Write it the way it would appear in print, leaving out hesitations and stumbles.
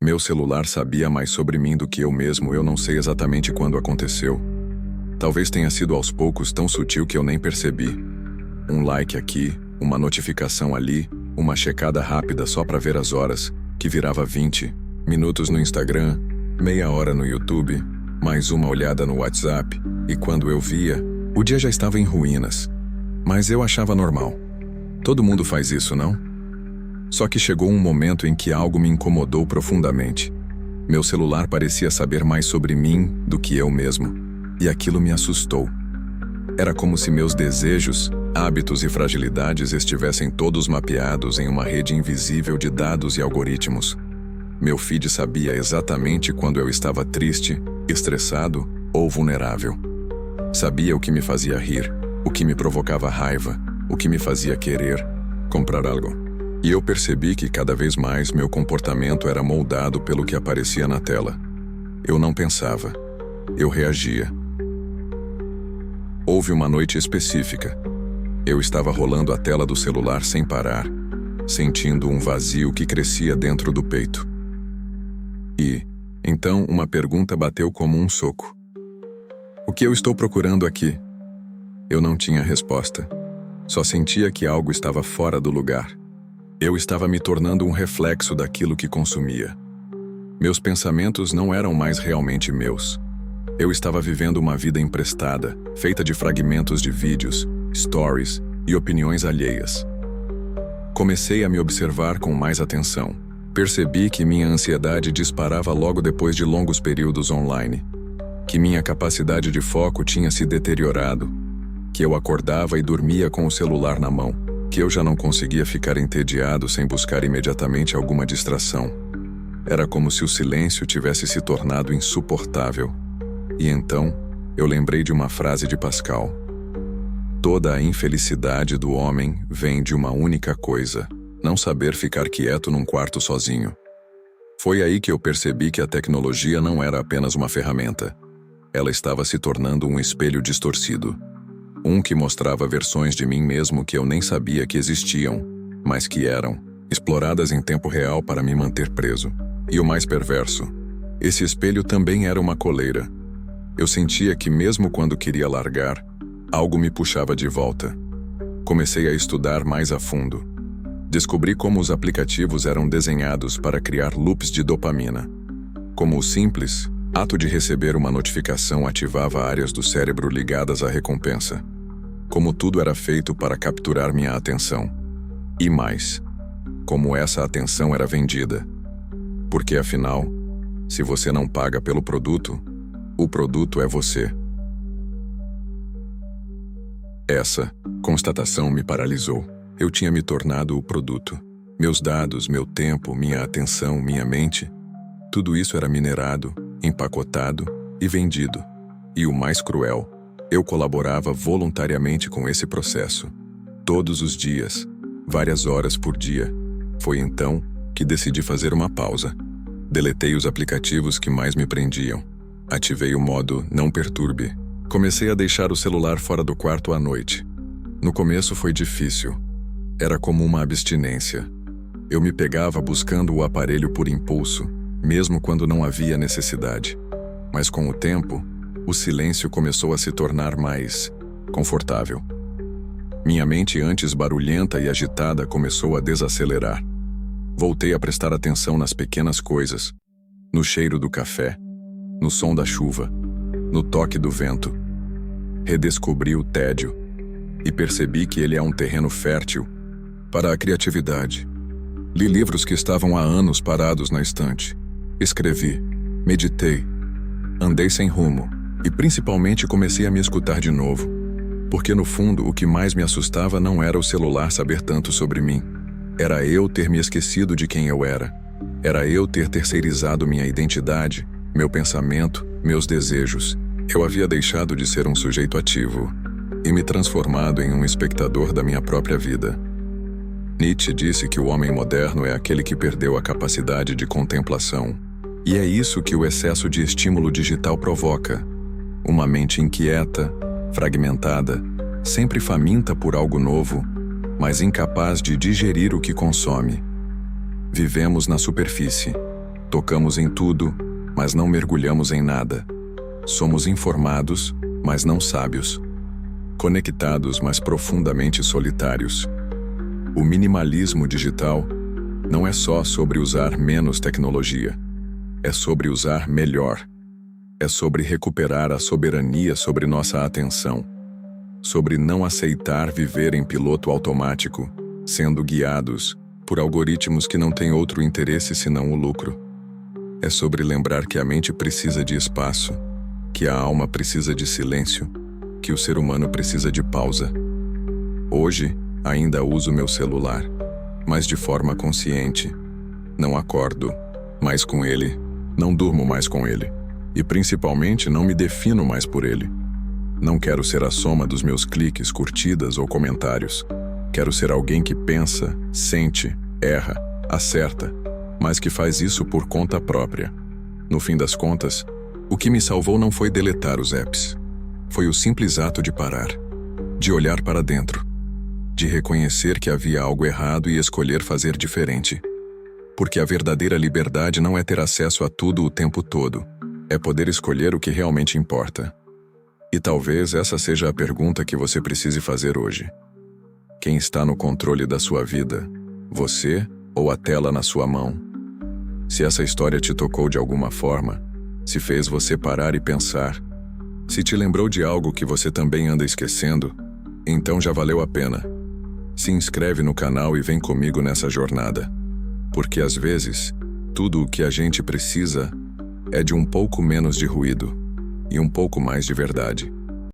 Meu celular sabia mais sobre mim do que eu mesmo, eu não sei exatamente quando aconteceu. Talvez tenha sido aos poucos, tão sutil que eu nem percebi. Um like aqui, uma notificação ali, uma checada rápida só para ver as horas, que virava 20 minutos no Instagram, meia hora no YouTube, mais uma olhada no WhatsApp, e quando eu via, o dia já estava em ruínas. Mas eu achava normal. Todo mundo faz isso, não? Só que chegou um momento em que algo me incomodou profundamente. Meu celular parecia saber mais sobre mim do que eu mesmo, e aquilo me assustou. Era como se meus desejos, hábitos e fragilidades estivessem todos mapeados em uma rede invisível de dados e algoritmos. Meu feed sabia exatamente quando eu estava triste, estressado ou vulnerável. Sabia o que me fazia rir, o que me provocava raiva, o que me fazia querer comprar algo. E eu percebi que cada vez mais meu comportamento era moldado pelo que aparecia na tela. Eu não pensava, eu reagia. Houve uma noite específica. Eu estava rolando a tela do celular sem parar, sentindo um vazio que crescia dentro do peito. E, então, uma pergunta bateu como um soco. O que eu estou procurando aqui? Eu não tinha resposta. Só sentia que algo estava fora do lugar. Eu estava me tornando um reflexo daquilo que consumia. Meus pensamentos não eram mais realmente meus. Eu estava vivendo uma vida emprestada, feita de fragmentos de vídeos, stories e opiniões alheias. Comecei a me observar com mais atenção. Percebi que minha ansiedade disparava logo depois de longos períodos online, que minha capacidade de foco tinha se deteriorado, que eu acordava e dormia com o celular na mão, que eu já não conseguia ficar entediado sem buscar imediatamente alguma distração. Era como se o silêncio tivesse se tornado insuportável. E então, eu lembrei de uma frase de Pascal. Toda a infelicidade do homem vem de uma única coisa: não saber ficar quieto num quarto sozinho. Foi aí que eu percebi que a tecnologia não era apenas uma ferramenta. Ela estava se tornando um espelho distorcido. Um que mostrava versões de mim mesmo que eu nem sabia que existiam, mas que eram, exploradas em tempo real para me manter preso. E o mais perverso, esse espelho também era uma coleira. Eu sentia que mesmo quando queria largar, algo me puxava de volta. Comecei a estudar mais a fundo. Descobri como os aplicativos eram desenhados para criar loops de dopamina. Como o simples ato de receber uma notificação ativava áreas do cérebro ligadas à recompensa. Como tudo era feito para capturar minha atenção. E mais, como essa atenção era vendida. Porque afinal, se você não paga pelo produto, o produto é você. Essa constatação me paralisou. Eu tinha me tornado o produto. Meus dados, meu tempo, minha atenção, minha mente, tudo isso era minerado, empacotado e vendido. E o mais cruel, eu colaborava voluntariamente com esse processo. Todos os dias, várias horas por dia. Foi então que decidi fazer uma pausa. Deletei os aplicativos que mais me prendiam. Ativei o modo Não Perturbe. Comecei a deixar o celular fora do quarto à noite. No começo foi difícil. Era como uma abstinência. Eu me pegava buscando o aparelho por impulso, mesmo quando não havia necessidade. Mas com o tempo, o silêncio começou a se tornar mais confortável. Minha mente, antes barulhenta e agitada, começou a desacelerar. Voltei a prestar atenção nas pequenas coisas, no cheiro do café, no som da chuva, no toque do vento. Redescobri o tédio e percebi que ele é um terreno fértil para a criatividade. Li livros que estavam há anos parados na estante. Escrevi, meditei, andei sem rumo e principalmente comecei a me escutar de novo. Porque no fundo o que mais me assustava não era o celular saber tanto sobre mim. Era eu ter me esquecido de quem eu era. Era eu ter terceirizado minha identidade, meu pensamento, meus desejos. Eu havia deixado de ser um sujeito ativo e me transformado em um espectador da minha própria vida. Nietzsche disse que o homem moderno é aquele que perdeu a capacidade de contemplação. E é isso que o excesso de estímulo digital provoca. Uma mente inquieta, fragmentada, sempre faminta por algo novo, mas incapaz de digerir o que consome. Vivemos na superfície, Tocamos em tudo, mas não mergulhamos em nada. Somos informados, mas não sábios. Conectados, mas profundamente solitários. O minimalismo digital não é só sobre usar menos tecnologia. É sobre usar melhor. É sobre recuperar a soberania sobre nossa atenção. Sobre não aceitar viver em piloto automático, sendo guiados por algoritmos que não têm outro interesse senão o lucro. É sobre lembrar que a mente precisa de espaço, que a alma precisa de silêncio, que o ser humano precisa de pausa. Hoje, ainda uso meu celular, mas de forma consciente. Não acordo mais com ele, não durmo mais com ele, e principalmente não me defino mais por ele. Não quero ser a soma dos meus cliques, curtidas ou comentários. Quero ser alguém que pensa, sente, erra, acerta, mas que faz isso por conta própria. No fim das contas, o que me salvou não foi deletar os apps. Foi o simples ato de parar, de olhar para dentro, de reconhecer que havia algo errado e escolher fazer diferente. Porque a verdadeira liberdade não é ter acesso a tudo o tempo todo, é poder escolher o que realmente importa. E talvez essa seja a pergunta que você precise fazer hoje. Quem está no controle da sua vida? Você ou a tela na sua mão? Se essa história te tocou de alguma forma, se fez você parar e pensar, se te lembrou de algo que você também anda esquecendo, então já valeu a pena. Se inscreve no canal e vem comigo nessa jornada. Porque às vezes, tudo o que a gente precisa é de um pouco menos de ruído e um pouco mais de verdade.